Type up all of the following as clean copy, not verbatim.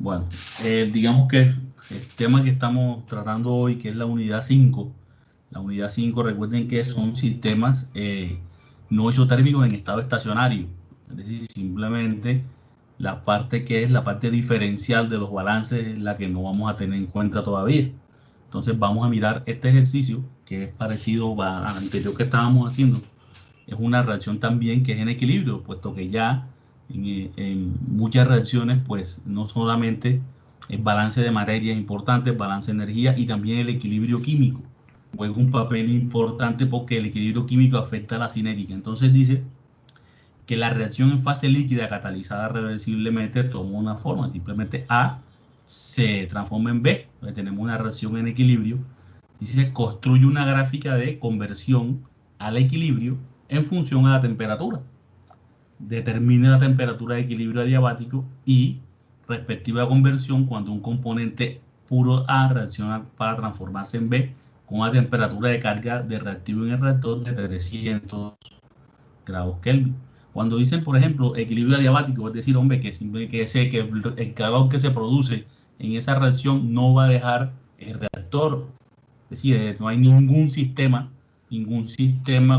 Bueno, digamos que el tema que estamos tratando hoy, que es la unidad 5, la unidad 5, recuerden que son sistemas no isotérmicos en estado estacionario, es decir, simplemente la parte que es la parte diferencial de los balances es la que no vamos a tener en cuenta todavía. Entonces vamos a mirar este ejercicio que es parecido al anterior que estábamos haciendo. Es una reacción también que es en equilibrio, puesto que ya en muchas reacciones, pues no solamente el balance de materia es importante, el balance de energía y también el equilibrio químico juega un papel importante porque el equilibrio químico afecta a la cinética. Entonces dice que la reacción en fase líquida catalizada reversiblemente toma una forma, simplemente A se transforma en B, entonces tenemos una reacción en equilibrio. Dice, construye una gráfica de conversión al equilibrio en función a la temperatura. Determine la temperatura de equilibrio adiabático y respectiva conversión cuando un componente puro A reacciona para transformarse en B con una temperatura de carga de reactivo en el reactor de 300 grados Kelvin. Cuando dicen, por ejemplo, equilibrio adiabático, es decir, hombre, que el calor que se produce en esa reacción no va a dejar el reactor. Es decir, no hay ningún sistema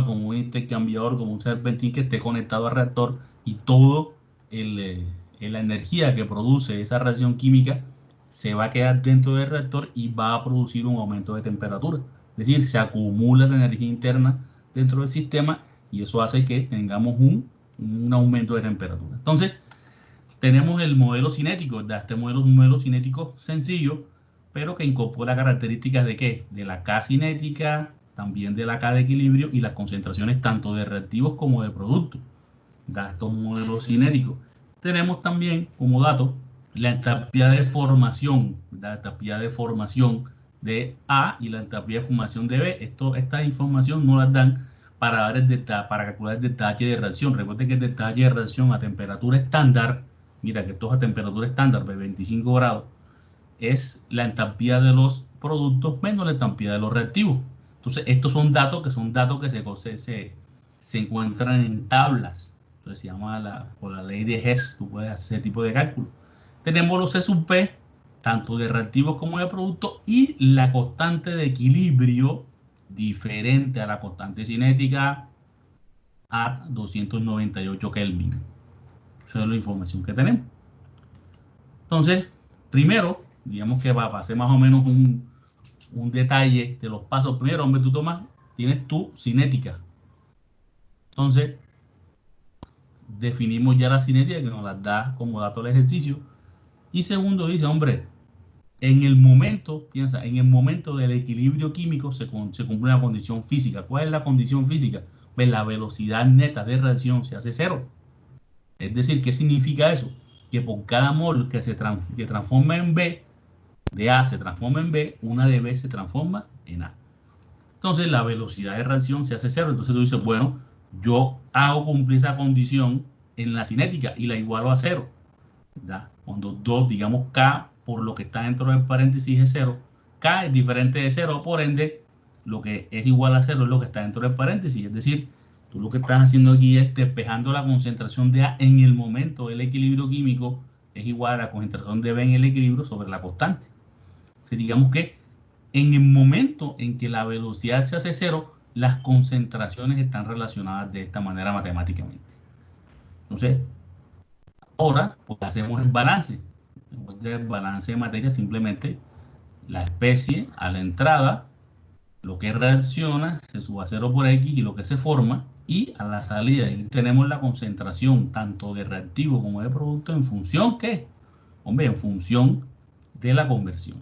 como un intercambiador, como un serpentín que esté conectado al reactor y todo la energía que produce esa reacción química se va a quedar dentro del reactor y va a producir un aumento de temperatura. Es decir, se acumula la energía interna dentro del sistema y eso hace que tengamos un aumento de temperatura. Entonces, tenemos el modelo cinético, ¿verdad? Este modelo es un modelo cinético sencillo, pero que incorpora características de ¿qué? De la K cinética, también de la K de equilibrio y las concentraciones tanto de reactivos como de productos. Estos modelos cinéticos. Tenemos también como dato la entalpía de formación, la entalpía de formación de A y la entalpía de formación de B. Esta información no las dan para calcular el detalle de reacción. Recuerden que el detalle de reacción a temperatura estándar, mira que esto es a temperatura estándar de 25 grados, es la entalpía de los productos menos la entalpía de los reactivos. Entonces, estos son datos que se encuentran en tablas. Entonces, se llama por la ley de Hess, tú puedes hacer ese tipo de cálculo. Tenemos los C sub P, tanto de reactivos como de productos, y la constante de equilibrio diferente a la constante cinética a 298 Kelvin. Esa es la información que tenemos. Entonces, primero, digamos que va a hacer más o menos un detalle de los pasos. Primero, hombre, tú tomas, tienes tu cinética. Entonces, definimos ya la cinética que nos la da como dato el ejercicio. Y segundo, dice, hombre, en el momento, piensa, en el momento del equilibrio químico se cumple una condición física. ¿Cuál es la condición física? Pues la velocidad neta de reacción se hace cero. Es decir, ¿qué significa eso? Que por cada mol que transforma en B, de A se transforma en B, una de B se transforma en A. Entonces la velocidad de reacción se hace cero. Entonces tú dices, bueno, yo hago cumplir esa condición en la cinética y la igualo a cero, ¿verdad? Cuando 2, digamos K, por lo que está dentro del paréntesis es cero, K es diferente de cero, por ende, lo que es igual a cero es lo que está dentro del paréntesis. Es decir, tú lo que estás haciendo aquí es despejando la concentración de A en el momento del equilibrio químico es igual a la concentración de B en el equilibrio sobre la constante. Entonces, digamos que en el momento en que la velocidad se hace cero, las concentraciones están relacionadas de esta manera matemáticamente. Entonces, ahora pues hacemos el balance. El balance de materia simplemente la especie a la entrada, lo que reacciona, se sube a cero por X y lo que se forma, y a la salida y tenemos la concentración tanto de reactivo como de producto en función, ¿qué? Hombre, en función de la conversión.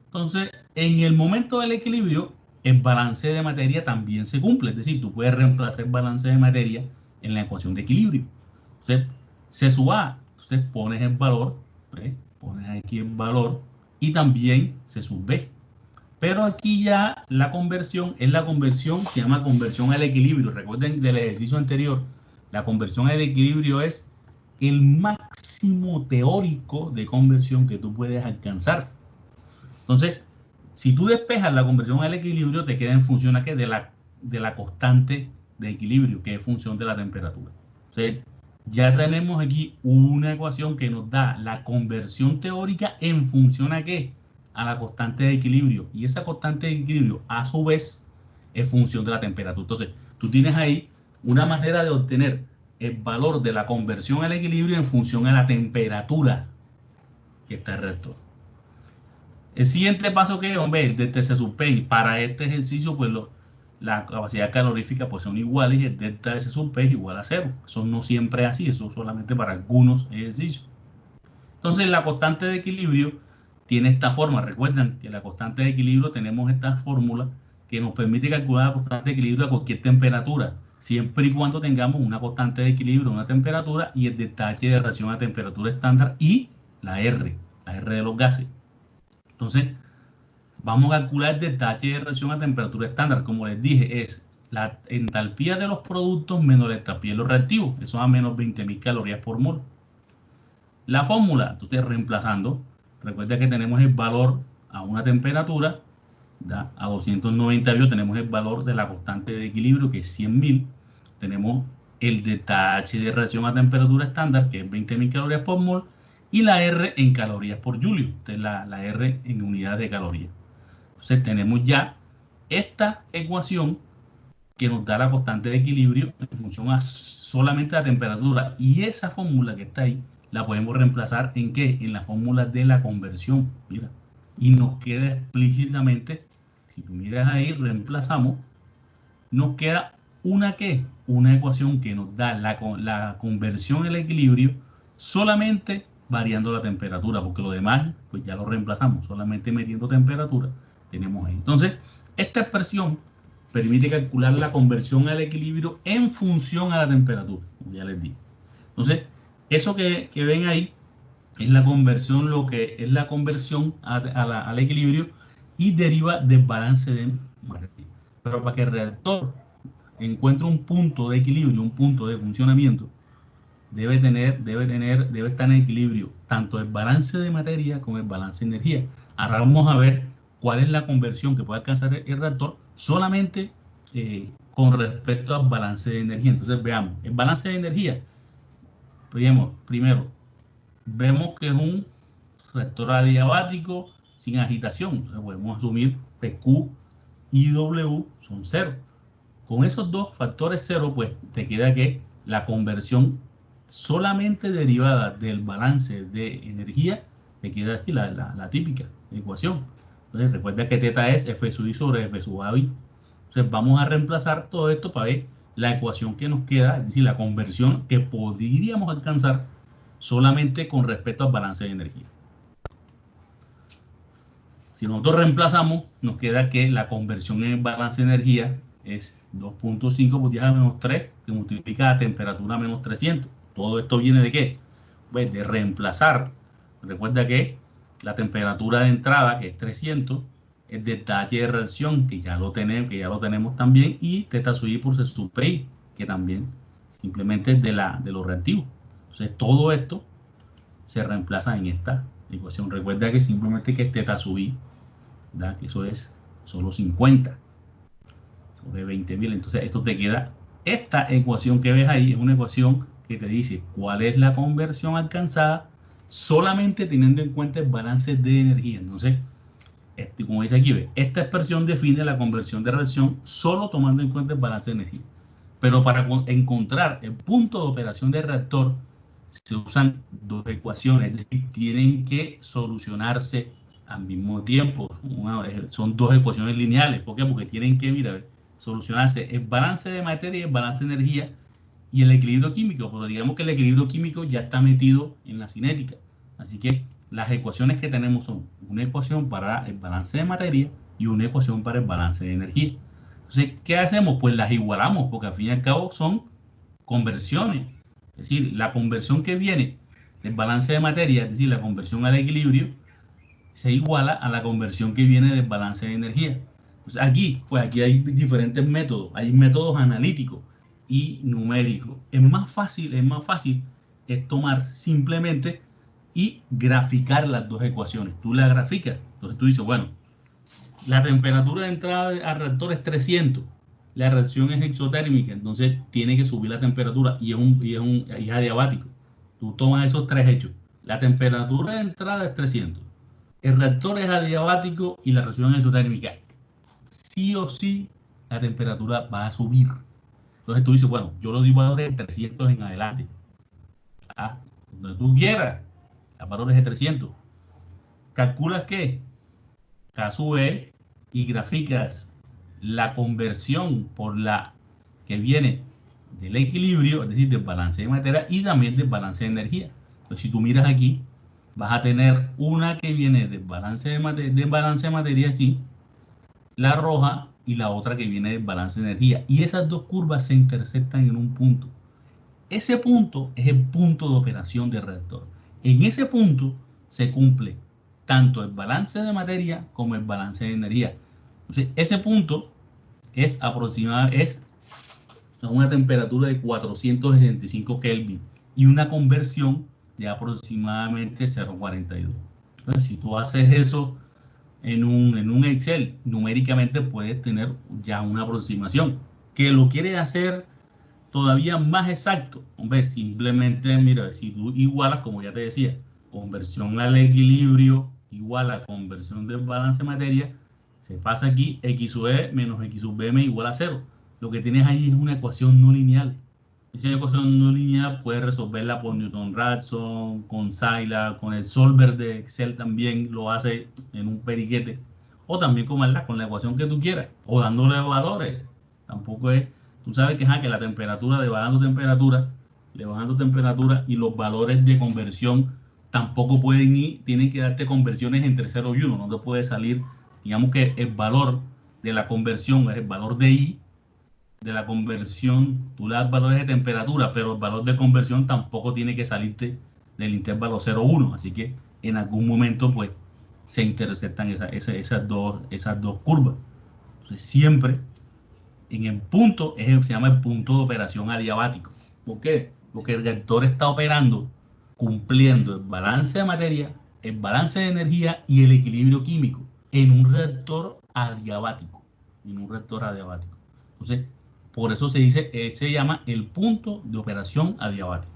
Entonces, en el momento del equilibrio, el balance de materia también se cumple. Es decir, tú puedes reemplazar el balance de materia en la ecuación de equilibrio. Entonces, C sub A. Entonces, pones el valor, ¿ves? Pones aquí el valor y también C sub B. Pero aquí ya la conversión es la conversión, se llama conversión al equilibrio. Recuerden del ejercicio anterior, la conversión al equilibrio es el máximo teórico de conversión que tú puedes alcanzar. Entonces, si tú despejas la conversión al equilibrio, te queda en función de la constante de equilibrio, que es función de la temperatura. Entonces, ya tenemos aquí una ecuación que nos da la conversión teórica en función a ¿qué? A la constante de equilibrio. Y esa constante de equilibrio, a su vez, es función de la temperatura. Entonces, tú tienes ahí una manera de obtener el valor de la conversión al equilibrio en función a la temperatura que está el reactor. El siguiente paso que es, hombre, el delta S sub P. Para este ejercicio, pues la capacidad calorífica pues son iguales y el delta S sub P es igual a 0. Eso no siempre es así, eso solamente para algunos ejercicios. Entonces, la constante de equilibrio tiene esta forma. Recuerden que la constante de equilibrio tenemos esta fórmula que nos permite calcular la constante de equilibrio a cualquier temperatura, siempre y cuando tengamos una constante de equilibrio, una temperatura y el delta H de reacción a temperatura estándar y la R de los gases. Entonces, vamos a calcular el delta H de reacción a temperatura estándar. Como les dije, es la entalpía de los productos menos la entalpía de los reactivos. Eso a menos 20.000 calorías por mol. La fórmula, entonces reemplazando, recuerda que tenemos el valor a una temperatura, ¿da? A 298 tenemos el valor de la constante de equilibrio, que es 100.000. Tenemos el delta H de reacción a temperatura estándar, que es 20.000 calorías por mol, y la R en calorías por julio, entonces la R en unidades de calorías. Entonces tenemos ya esta ecuación que nos da la constante de equilibrio en función a solamente la temperatura. Y esa fórmula que está ahí la podemos reemplazar ¿en qué? En la fórmula de la conversión. Mira. Y nos queda explícitamente, si tú miras ahí, reemplazamos, nos queda una ¿qué? Una ecuación que nos da la conversión al equilibrio solamente variando la temperatura, porque lo demás pues ya lo reemplazamos, solamente metiendo temperatura tenemos ahí. Entonces, esta expresión permite calcular la conversión al equilibrio en función a la temperatura, como ya les dije. Entonces, eso que ven ahí es la conversión, lo que es la conversión al equilibrio y deriva del balance de materia. Pero para que el reactor encuentre un punto de equilibrio, un punto de funcionamiento, debe estar en equilibrio tanto el balance de materia como el balance de energía. Ahora vamos a ver cuál es la conversión que puede alcanzar el reactor solamente con respecto al balance de energía. Entonces veamos, el balance de energía, primero vemos que es un reactor adiabático sin agitación. Entonces podemos asumir que Q y W son 0. Con esos dos factores 0, pues te queda que la conversión solamente derivada del balance de energía, te queda así la típica ecuación. Entonces recuerda que θ es F sub I sobre F sub A I. Entonces vamos a reemplazar todo esto para ver la ecuación que nos queda, es decir, la conversión que podríamos alcanzar solamente con respecto al balance de energía. Si nosotros reemplazamos, nos queda que la conversión en el balance de energía es 2.5 por 10 a la menos 3, que multiplica la temperatura menos 300. Todo esto viene de ¿qué? Pues de reemplazar. Recuerda que la temperatura de entrada, que es 300, es delta H de reacción, que ya lo tenemos también, y θ sub I por C sub Pi, que también simplemente es de los reactivos. Entonces todo esto se reemplaza en esta ecuación. Recuerda que simplemente que es θ sub I, ¿verdad? Que eso es solo 50 sobre 20.000. Entonces esto te queda, esta ecuación que ves ahí es una ecuación que te dice cuál es la conversión alcanzada solamente teniendo en cuenta el balance de energía. Entonces, como dice aquí, esta expresión define la conversión de reacción solo tomando en cuenta el balance de energía. Pero para encontrar el punto de operación del reactor se usan dos ecuaciones, es decir, tienen que solucionarse al mismo tiempo. Son dos ecuaciones lineales. ¿Por qué? Porque tienen que, mira, solucionarse el balance de materia y el balance de energía y el equilibrio químico, pero digamos que el equilibrio químico ya está metido en la cinética. Así que las ecuaciones que tenemos son una ecuación para el balance de materia y una ecuación para el balance de energía. Entonces, ¿qué hacemos? Pues las igualamos, porque al fin y al cabo son conversiones. Es decir, la conversión que viene del balance de materia, es decir, la conversión al equilibrio, se iguala a la conversión que viene del balance de energía. Pues aquí hay diferentes métodos. Hay métodos analíticos y numéricos. Es más fácil es tomar simplemente y graficar las dos ecuaciones. Tú las graficas. Entonces tú dices, bueno, la temperatura de entrada al reactor es 300. la reacción es exotérmica, entonces tiene que subir la temperatura y es adiabático. Tú tomas esos tres hechos. La temperatura de entrada es 300. El reactor es adiabático y la reacción es exotérmica. Sí o sí, la temperatura va a subir. Entonces tú dices, bueno, yo lo doy valores de 300 en adelante. Donde tú quieras, a valores de 300. Calculas que K sub E y graficas la conversión por la que viene del equilibrio, es decir, del balance de materia y también del balance de energía. Entonces, si tú miras aquí, vas a tener una que viene del balance de materia, sí, la roja, y la otra que viene del balance de energía. Y esas dos curvas se intersectan en un punto. Ese punto es el punto de operación del reactor. En ese punto se cumple tanto el balance de materia como el balance de energía. Entonces, ese punto es a una temperatura de 465 Kelvin y una conversión de aproximadamente 0,42. Entonces, si tú haces eso en un Excel, numéricamente puedes tener ya una aproximación. Que lo quieres hacer todavía más exacto, hombre, simplemente, mira, si tú igualas, como ya te decía, conversión al equilibrio igual a conversión del balance de materia, se pasa aquí x sub e menos x sub m igual a 0. Lo que tienes ahí es una ecuación no lineal. Esa ecuación no lineal puedes resolverla por Newton-Raphson, con Scilab, con el solver de Excel también lo hace en un periquete, o también con la ecuación que tú quieras, o dándole valores. Tampoco es, tú sabes que la temperatura, le bajando temperatura y los valores de conversión tampoco pueden ir, tienen que darte conversiones entre 0 y 1, no te puede salir, digamos que el valor de la conversión es el valor de I, de la conversión, tú le das valores de temperatura, pero el valor de conversión tampoco tiene que salirte del intervalo 0,1, así que en algún momento pues se intersectan esas dos curvas. Entonces siempre en el punto, se llama el punto de operación adiabático. ¿Por qué? Porque el reactor está operando cumpliendo el balance de materia, el balance de energía y el equilibrio químico en un reactor adiabático. Entonces, por eso se llama el punto de operación adiabático.